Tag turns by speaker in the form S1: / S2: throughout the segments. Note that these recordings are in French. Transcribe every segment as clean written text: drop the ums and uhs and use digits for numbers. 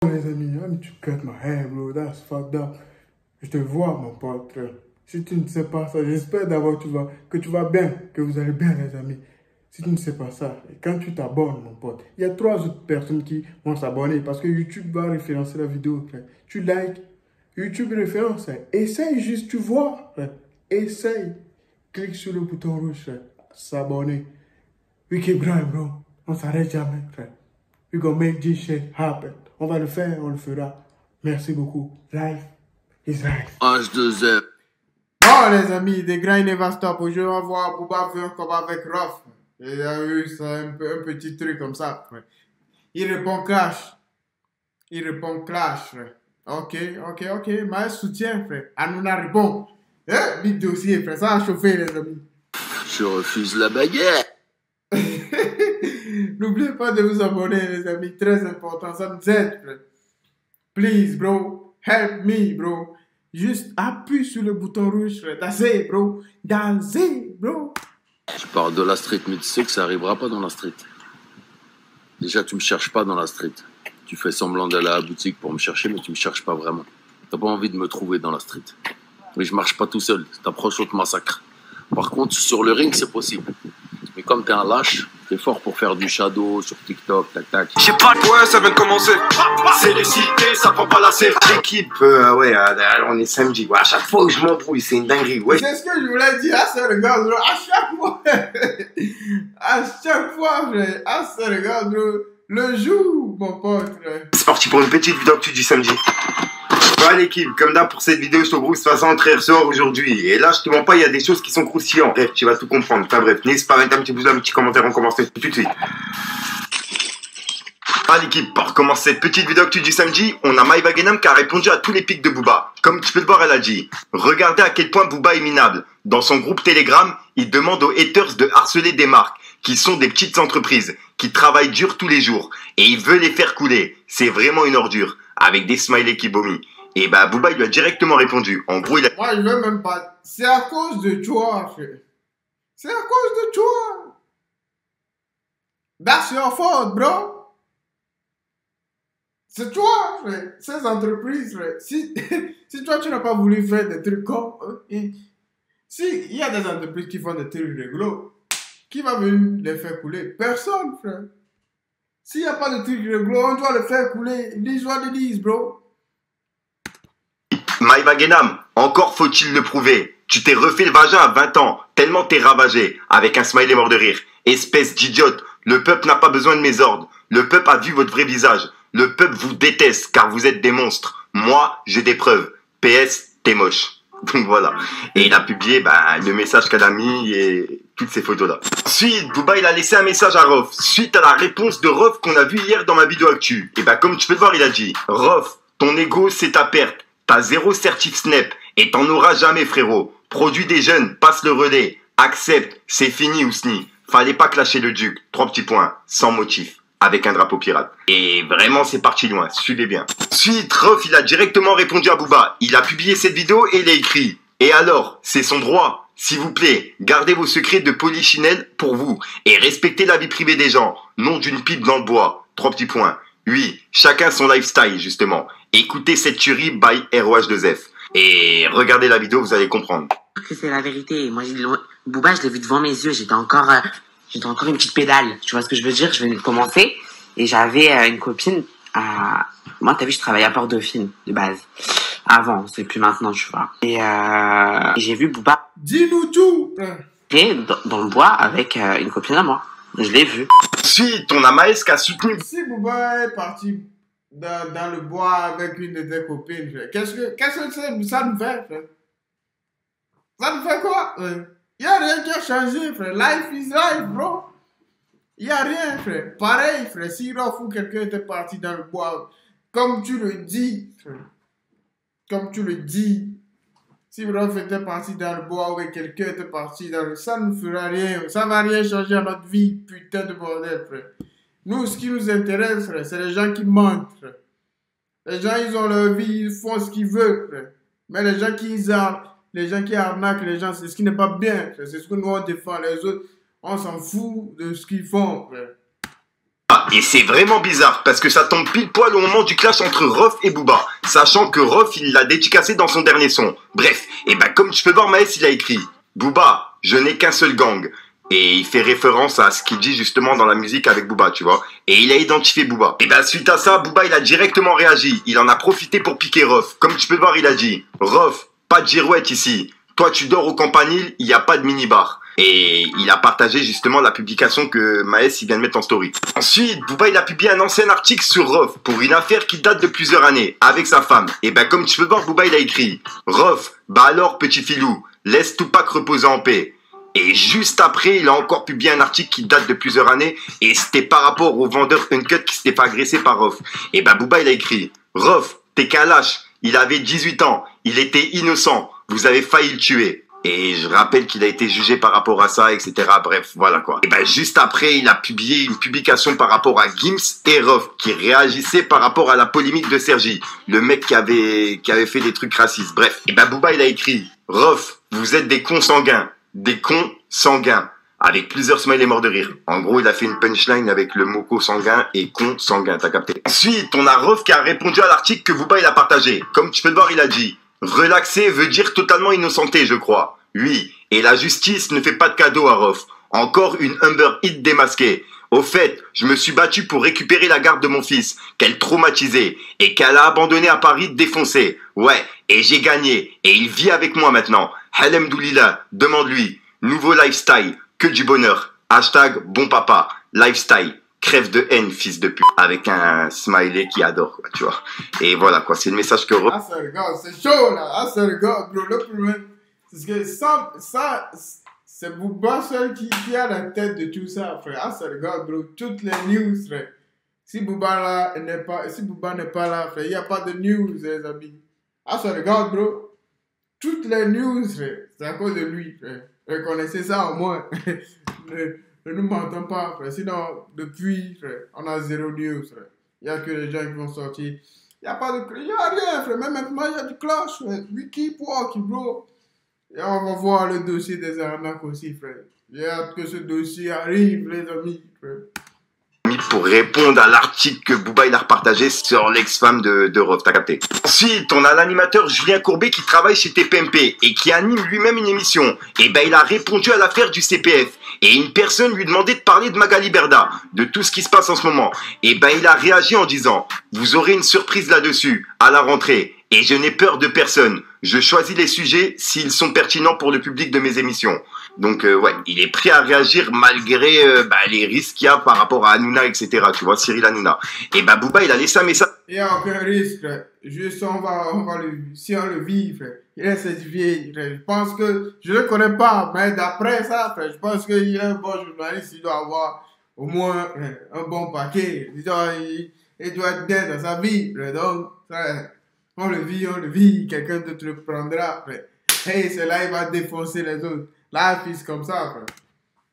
S1: Les amis, I'm to cut my hair, bro. That's fucked up. Je te vois, mon pote. Si tu ne sais pas ça, j'espère d'abord que tu vas bien, que vous allez bien, les amis. Si tu ne sais pas ça, et quand tu t'abonnes, mon pote, il y a 3 autres personnes qui vont s'abonner parce que YouTube va référencer la vidéo, frère. Tu likes, YouTube référence, frère. Essaye juste, tu vois, frère. Essaye. Clique sur le bouton rouge, frère. S'abonner. We keep growing, bro. On s'arrête jamais, frère. We gonna make this shit happen. On va le faire, on le fera. Merci beaucoup. Life is life.
S2: H2Z.
S1: Bon, les amis, The Grind Never Stop. Aujourd'hui, on va voir Booba faire un combat avec Ruff. Il a eu un petit truc comme ça, frère. Il répond clash. Il répond clash, frère. Ok. Mais soutien, frère. Hanouna répond. Big dossier, frère. Ça a chauffé, les amis.
S2: Je refuse la baguette.
S1: N'oubliez pas de vous abonner, les amis. Très important. Ça nous aide, frère. Please, bro. Help me, bro. Juste appuie sur le bouton rouge, frère. That's it, bro. That's it, bro.
S2: Je parle de la street, mais tu sais que ça arrivera pas dans la street. Déjà, tu me cherches pas dans la street. Tu fais semblant d'aller à la boutique pour me chercher, mais tu me cherches pas vraiment. T'as pas envie de me trouver dans la street. Mais je marche pas tout seul. Si t'approches, on te massacre. Par contre, sur le ring, c'est possible. Mais comme t'es un lâche, t'es fort pour faire du shadow sur TikTok, tac.
S3: J'ai pas de... Ouais, ça vient de commencer. C'est les cités, ça prend pas la série.
S4: L'équipe, on est samedi. Ouais, à chaque fois que je m'embrouille, c'est une dinguerie. Ouais.
S1: C'est ce que je voulais dire. Ah, ça regarde, bro. À chaque fois. À chaque fois, frère. Ah, ça regarde, bro. Le jour, mon pote, frère.
S4: C'est parti pour une petite vidéo actu du samedi. Ouais, l'équipe, comme d'hab pour cette vidéo, je te groupe, ça très ressort aujourd'hui. Et là, je te mens pas, il y a des choses qui sont croustillantes. Bref, tu vas tout comprendre. Enfin bref, n'hésite pas à mettre un petit pouce, un petit commentaire, on commence tout de suite. Ah l'équipe, pour commencer cette petite vidéo actu du samedi, on a Maïva Genam qui a répondu à tous les pics de Booba. Comme tu peux le voir, elle a dit: regardez à quel point Booba est minable. Dans son groupe Telegram, il demande aux haters de harceler des marques, qui sont des petites entreprises, qui travaillent dur tous les jours. Et il veut les faire couler. C'est vraiment une ordure. Avec des smileys qui vomit. Et bah Booba il lui a directement répondu. En gros, il a...
S1: Moi, je veux même pas. C'est à cause de toi, frère. C'est à cause de toi. That's your fault, bro. C'est toi, frère. Ces entreprises, frère. Si toi, tu n'as pas voulu faire des trucs comme... Si il y a des entreprises qui font des trucs rigolos, qui va venir les faire couler? Personne, frère. S'il n'y a pas de trucs rigolos, on doit le faire couler. Dis what it is, bro.
S4: Maïva Genam, encore faut-il le prouver. Tu t'es refait le vagin à 20 ans, tellement t'es ravagé, avec un smiley mort de rire. Espèce d'idiote, le peuple n'a pas besoin de mes ordres. Le peuple a vu votre vrai visage. Le peuple vous déteste, car vous êtes des monstres. Moi, j'ai des preuves. PS, t'es moche. Donc voilà. Et il a publié le message qu'elle a mis et toutes ces photos-là. Ensuite, Booba, il a laissé un message à Rof. Suite à la réponse de Rof qu'on a vu hier dans ma vidéo actu. Et comme tu peux le voir, il a dit: Rof, ton ego, c'est ta perte. T'as 0 certif Snap et t'en auras jamais, frérot. Produit des jeunes, passe le relais. Accepte, c'est fini, Ousni. Fallait pas clasher le duc. 3 petits points, sans motif, avec un drapeau pirate. Et vraiment, c'est parti loin, suivez bien. Ensuite, Ruff, il a directement répondu à Booba. Il a publié cette vidéo et il a écrit: et alors, c'est son droit. S'il vous plaît, gardez vos secrets de polichinelle pour vous et respectez la vie privée des gens. Non d'une pipe dans le bois. 3 petits points. Oui, chacun son lifestyle, justement. Écoutez cette tuerie by ROH2F. Et regardez la vidéo, vous allez comprendre.
S5: Que c'est la vérité. Moi, Booba, je l'ai vu devant mes yeux. J'étais encore une petite pédale. Tu vois ce que je veux dire? Je venais de commencer et j'avais une copine à... Moi, t'as vu, je travaillais à Port-Dauphine, de base. Avant, c'est plus maintenant, tu vois. Et j'ai vu Booba...
S1: Dis-nous tout.
S5: Dans le bois avec une copine à moi. Je l'ai vu.
S4: Ensuite, on a Maes qui a soutenu...
S1: Si Booba est parti dans le bois avec une de tes copines, qu'est-ce que ça nous fait, frère? Ça nous fait quoi? Il n'y a rien qui a changé, frère. Life is life, bro. Il n'y a rien, frère. Pareil, frère. Si Rof ou quelqu'un était parti dans le bois, comme tu le dis, frère. Comme tu le dis. Si Rof était parti dans le bois ou quelqu'un était parti dans le... Ça ne fera rien. Ça ne va rien changer à notre vie. Putain de bordel, frère. Nous, ce qui nous intéresse, frère, c'est les gens qui mentent, frère. Les gens, ils ont leur vie, ils font ce qu'ils veulent, frère. Mais les gens qui arnaquent les gens, c'est ce qui n'est pas bien, frère. C'est ce que nous, on défend. Les autres, on s'en fout de ce qu'ils font, frère.
S4: Et c'est vraiment bizarre parce que ça tombe pile poil au moment du clash entre Rof et Booba, sachant que Rof il l'a dédicacé dans son dernier son. Bref, et ben comme tu peux voir, Maes il a écrit Booba, je n'ai qu'un seul gang. Et il fait référence à ce qu'il dit justement dans la musique avec Booba, tu vois. Et il a identifié Booba. Et ben suite à ça, Booba il a directement réagi. Il en a profité pour piquer Rof. Comme tu peux voir, il a dit Rof, pas de girouette ici. Toi tu dors au campanile, il n'y a pas de minibar. Et il a partagé justement la publication que Maes il vient de mettre en story. Ensuite, Booba il a publié un ancien article sur Rof pour une affaire qui date de plusieurs années avec sa femme. Et ben comme tu peux voir, Booba il a écrit Rof, bah alors petit filou, laisse Tupac reposer en paix. Et juste après, il a encore publié un article qui date de plusieurs années et c'était par rapport au vendeur Uncut qui s'était fait agresser par Rof. Et ben Booba il a écrit Rof, t'es qu'un lâche, il avait 18 ans, il était innocent, vous avez failli le tuer. Et je rappelle qu'il a été jugé par rapport à ça, etc. Bref, voilà quoi. Et ben juste après, il a publié une publication par rapport à Gims et Rof, qui réagissaient par rapport à la polémique de Sergi, le mec qui avait fait des trucs racistes. Bref, et ben Booba il a écrit Rof, vous êtes des cons sanguins, des cons sanguins, avec plusieurs smileys morts de rire. En gros, il a fait une punchline avec le mot sanguin et con sanguin, t'as capté. Ensuite, on a Rof qui a répondu à l'article que Booba il a partagé. Comme tu peux le voir, il a dit relaxé veut dire totalement innocenté, je crois. Oui, et la justice ne fait pas de cadeau à Rof. Encore une Humber Hit démasquée. Au fait, je me suis battu pour récupérer la garde de mon fils, qu'elle traumatisait, et qu'elle a abandonné à Paris défoncé. Ouais, et j'ai gagné, et il vit avec moi maintenant. Alhamdoulilah, demande-lui. Nouveau lifestyle, que du bonheur. Hashtag bon papa, lifestyle. Crève de haine, fils de pute. Avec un smiley qui adore, quoi, tu vois. Et voilà, quoi, c'est le message que Rof...
S1: Ah, ça regarde, c'est chaud, là. Ah, ça regarde, bro. Le problème, c'est que ça, c'est Booba seul qui a la tête de tout ça, frère. Ah, ça regarde, bro. Toutes les news, frère. Si Booba n'est pas là, frère, il n'y a pas de news, les amis. Ah, ça regarde, bro. Toutes les news, frère, c'est à cause de lui, frère. Reconnaissez ça au moins. Ne nous mentons pas, frère. Sinon, depuis, frère, on a zéro news, frère. Il n'y a que les gens qui vont sortir. Il n'y a rien, frère. Même maintenant, il y a du clash, frère. We keep walking, bro. Et on va voir le dossier des arnaques aussi, frère. Il y a que ce dossier arrive, les amis, frère.
S4: Pour répondre à l'article que Booba il a repartagé sur l'ex-femme de Rof, t'as capté. Ensuite, on a l'animateur Julien Courbet qui travaille chez TPMP et qui anime lui-même une émission. Et ben il a répondu à l'affaire du CPF. Et une personne lui demandait de parler de Magali Berda, de tout ce qui se passe en ce moment. Et ben il a réagi en disant vous aurez une surprise là-dessus, à la rentrée. Et je n'ai peur de personne. Je choisis les sujets s'ils sont pertinents pour le public de mes émissions. Donc ouais, il est prêt à réagir malgré les risques qu'il y a par rapport à Hanouna, etc. Tu vois, Cyril Hanouna. Et bah Booba, il a laissé un message.
S1: Il n'y a aucun risque, frère. Juste si on le vit, frère. Il est certifié, frère. Je pense que, je ne le connais pas, mais d'après ça, frère, je pense qu'il est un bon journaliste. Il doit avoir au moins un bon paquet. Il doit être bien dans sa vie, frère. Donc, frère, on le vit. Quelqu'un d'autre le prendra, frère. Hey, c'est là, il va défoncer les autres. Là, fils comme ça, frère.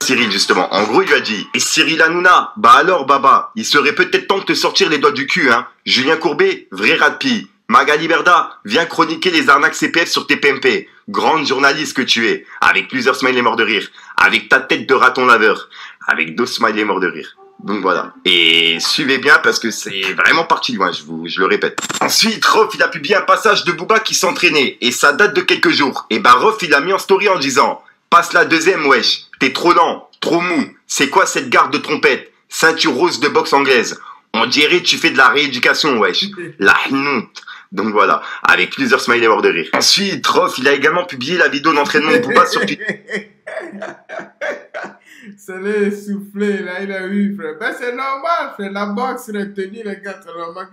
S4: Cyril, justement. En gros, il lui a dit et Cyril Hanouna, bah alors, Baba, il serait peut-être temps de te sortir les doigts du cul, hein. Julien Courbet, vrai rat de pie. Magali Berda, viens chroniquer les arnaques CPF sur TPMP. Grande journaliste que tu es. Avec plusieurs smileys morts de rire. Avec ta tête de raton laveur. Avec 2 smileys morts de rire. Donc voilà. Et suivez bien parce que c'est vraiment parti loin, je le répète. Ensuite, Rof, il a publié un passage de Booba qui s'entraînait. Et ça date de quelques jours. Et bah, Rof, il a mis en story en disant passe la deuxième, wesh. T'es trop lent, trop mou. C'est quoi cette garde de trompette? Ceinture rose de boxe anglaise. On dirait que tu fais de la rééducation, wesh. La hnout. Donc voilà, avec plusieurs smileys morts de rire. Ensuite, Rof, il a également publié la vidéo d'entraînement de Booba sur Twitter.
S1: C'est les soufflé, là, il a eu, frère. Ben, c'est normal, frère. La boxe retenue, les gars, c'est normal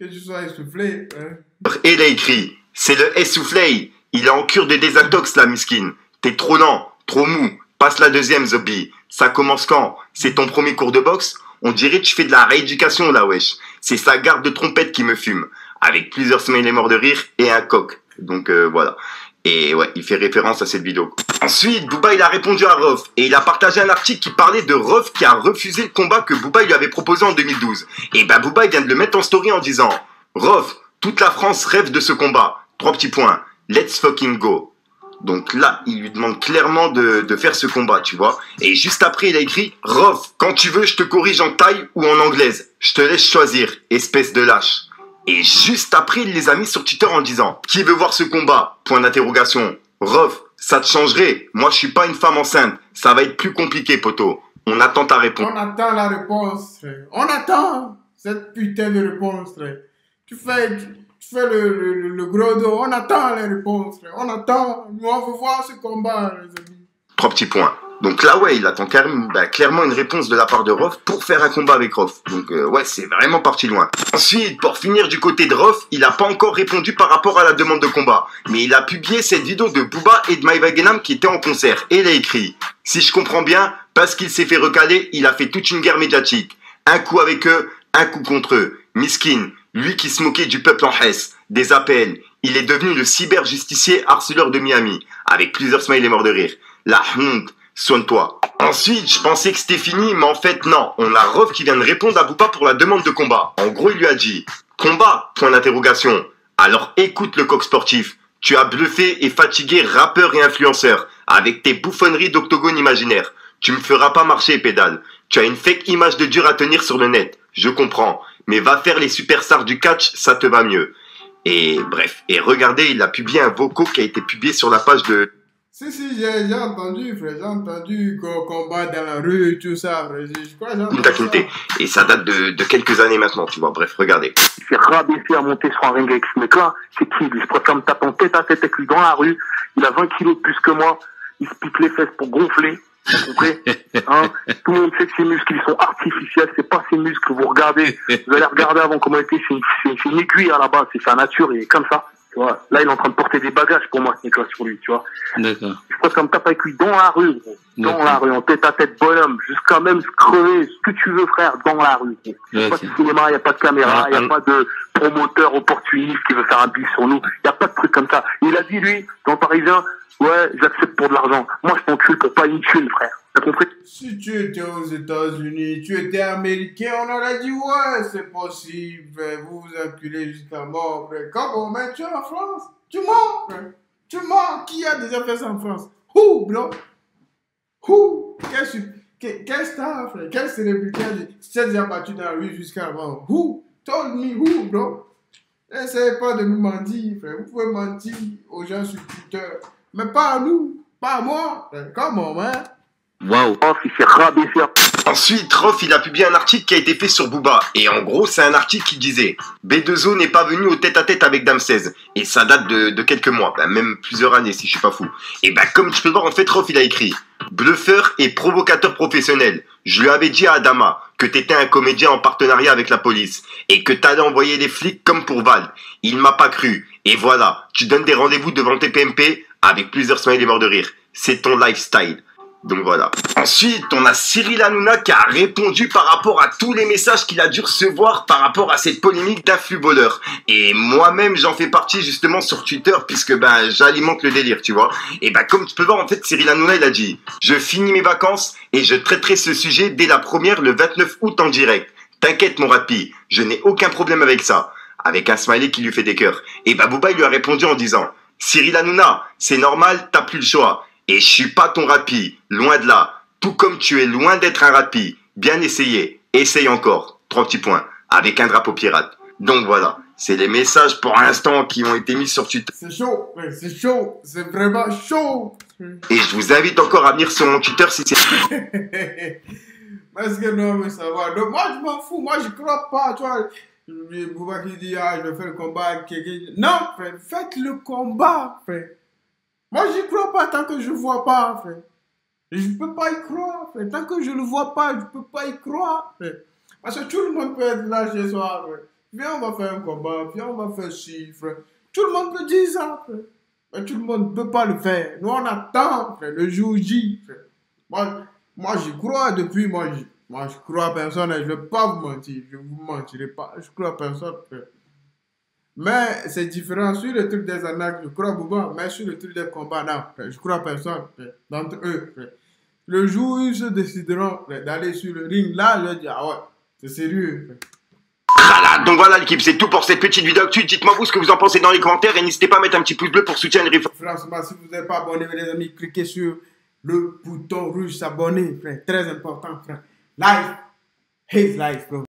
S1: que tu sois essoufflé. Hein.
S4: Et il a écrit c'est le essoufflé. Il est en cure de désintox, la miskine. T'es trop lent, trop mou. Passe la deuxième, Zombie. Ça commence quand? C'est ton premier cours de boxe? On dirait que tu fais de la rééducation, là, wesh. C'est sa garde de trompette qui me fume. Avec plusieurs smileys morts de rire et un coq. Donc voilà. Et ouais, il fait référence à cette vidéo. Ensuite, Booba, il a répondu à Rof. Et il a partagé un article qui parlait de Rof qui a refusé le combat que Booba lui avait proposé en 2012. Et bah Booba, il vient de le mettre en story en disant Rof, toute la France rêve de ce combat. 3 petits points. Let's fucking go. Donc là, il lui demande clairement de faire ce combat, tu vois. Et juste après, il a écrit « Rof, quand tu veux, je te corrige en thaï ou en anglaise. Je te laisse choisir, espèce de lâche. » Et juste après, il les a mis sur Twitter en disant « Qui veut voir ce combat ?» Point d'interrogation. « Rof, ça te changerait. Moi, je suis pas une femme enceinte. Ça va être plus compliqué, poteau. On attend ta réponse. »
S1: On attend la réponse, frère. On attend cette putain de réponse, frère. Tu fais le gros dos. On attend les réponses, frère. On attend. Nous, on veut voir ce combat, les amis.
S4: 3 petits points. Donc là, ouais, il attend clairement une réponse de la part de Rof pour faire un combat avec Rof. Donc ouais, c'est vraiment parti loin. Ensuite, pour finir du côté de Rof, il n'a pas encore répondu par rapport à la demande de combat. Mais il a publié cette vidéo de Booba et de Maïva Genam qui étaient en concert. Et il a écrit « Si je comprends bien, parce qu'il s'est fait recaler, il a fait toute une guerre médiatique. Un coup avec eux, un coup contre eux. Miskin, lui qui se moquait du peuple en Hesse, des APL. Il est devenu le cyber-justicier harceleur de Miami. Avec plusieurs smileys morts de rire. La honte. Soigne-toi. » Ensuite, je pensais que c'était fini, mais en fait, non. On a Rof qui vient de répondre à Booba pour la demande de combat. En gros, il lui a dit « Combat ?» Point d'interrogation. Alors écoute le coq sportif. Tu as bluffé et fatigué rappeur et influenceur avec tes bouffonneries d'octogone imaginaire. Tu me feras pas marcher, pédale. Tu as une fake image de dur à tenir sur le net. Je comprends. Mais va faire les superstars du catch, ça te va mieux. Et bref. Et regardez, il a publié un vocal qui a été publié sur la page de...
S1: Si, j'ai entendu, frère, j'ai entendu qu'on combat dans la rue, tout ça, frère. Je crois que j'ai entendu
S4: Taquinité.
S1: ça.
S4: Et ça date de quelques années maintenant, tu vois. Bref, regardez.
S6: Il s'est rabaissé à monter sur un ring avec ce mec-là. C'est qui? Il se préfère me taper en tête à tête avec lui dans la rue. Il a 20 kilos de plus que moi. Il se pique les fesses pour gonfler. Vous comprenez? Hein? Tout le monde sait que ces muscles, ils sont artificiels. C'est pas ces muscles que vous regardez. Vous allez regarder avant comment il était. C'est une aiguille à la base. C'est sa nature. Il est comme ça. Tu vois, là, il est en train de porter des bagages pour moi, ce mec-là, sur lui, tu vois.
S7: D'accord.
S6: Je crois qu'on me tape avec lui dans la rue, gros. Dans la rue, en tête à tête, bonhomme. Jusqu'à même se crever, ce que tu veux, frère, dans la rue. Il n'y a pas de cinéma, il n'y a pas de caméra, il n'y a pas de promoteur opportuniste qui veut faire un bif sur nous. Il n'y a pas de truc comme ça. Il a dit, lui, dans le Parisien, ouais, j'accepte pour de l'argent. Moi, je t'encule pour pas une thune, frère. T'as compris?
S1: Si tu étais aux États-Unis, tu étais américain, on aurait dit ouais, c'est possible, frère. Vous vous acculez jusqu'à mort, frère. Comment, mais tu es en France? Tu mens, frère. Tu mens. Qui a déjà fait ça en France? Who, bro? Who? Quel star, frère? Quel célébrité s'est déjà battu dans la rue jusqu'à mort? Who? Told me who, bro? Essayez pas de nous mentir, frère. Vous pouvez mentir aux gens sur Twitter, mais pas à nous, pas à moi. Frère. Comment, man?
S7: Waouh.
S6: Il s'est rabaissé.
S4: Ensuite, Rof, il a publié un article qui a été fait sur Booba. Et en gros, c'est un article qui disait B2O n'est pas venu au tête-à-tête avec Dame16. Et ça date de quelques mois, même plusieurs années si je suis pas fou. Et comme tu peux voir, en fait, Rof, il a écrit bluffeur et provocateur professionnel. Je lui avais dit à Adama que t'étais un comédien en partenariat avec la police. Et que t'allais envoyer les flics comme pour Val. Il m'a pas cru. Et voilà, tu donnes des rendez-vous devant tes PMP avec plusieurs smileys morts de rire. C'est ton lifestyle. Donc voilà. Ensuite, on a Cyril Hanouna qui a répondu par rapport à tous les messages qu'il a dû recevoir par rapport à cette polémique d'influ-voleur. Et moi-même, j'en fais partie justement sur Twitter puisque j'alimente le délire, tu vois. Et comme tu peux voir, en fait, Cyril Hanouna, il a dit « Je finis mes vacances et je traiterai ce sujet dès la première le 29 août en direct. T'inquiète mon rapi, je n'ai aucun problème avec ça. » Avec un smiley qui lui fait des cœurs. Et Booba, il lui a répondu en disant « Cyril Hanouna, c'est normal, t'as plus le choix. Et je suis pas ton rapi, loin de là. Tout comme tu es loin d'être un rapi. Bien essayé. Essaye encore. 3 petits points. Avec un drapeau pirate. » Donc voilà. C'est les messages pour l'instant qui ont été mis sur Twitter.
S1: C'est chaud, c'est chaud. C'est vraiment chaud.
S4: Et je vous invite encore à venir sur mon Twitter si c'est...
S1: Parce que non, mais ça va. Donc, moi, je m'en fous. Moi, je crois pas. Tu vois, Bouba qui dit, ah, je vais faire le combat. Non, frère. Faites le combat, frère. Moi, j'y crois pas tant que je vois pas, frère. Je peux pas y croire, frère. Tant que je le vois pas, je peux pas y croire, frère. Parce que tout le monde peut être là chez soi, frère. Viens, on va faire un combat. Viens, on va faire ci, frère. Tout le monde peut dire ça, frère. Mais tout le monde ne peut pas le faire. Nous, on attend, frère, le jour J, frère. Moi, j'y crois depuis, moi, je crois à personne et je ne vais pas vous mentir. Je ne vous mentirai pas. Je crois à personne, frère. Mais c'est différent. Sur le truc des arnaques, je crois à Bouba. Mais sur le truc des combats, non, frère, je crois à personne, frère, d'entre eux, frère. Le jour où ils se décideront, frère, d'aller sur le ring, là, je vais dire, ah ouais, c'est sérieux, frère.
S4: Donc voilà l'équipe, c'est tout pour cette petite vidéo actu. Dites-moi vous ce que vous en pensez dans les commentaires et n'hésitez pas à mettre un petit pouce bleu pour soutenir les
S1: Franchement, si vous n'êtes pas abonné, les amis, cliquez sur le bouton rouge s'abonner, frère. Très important, frère. Life, his life, bro.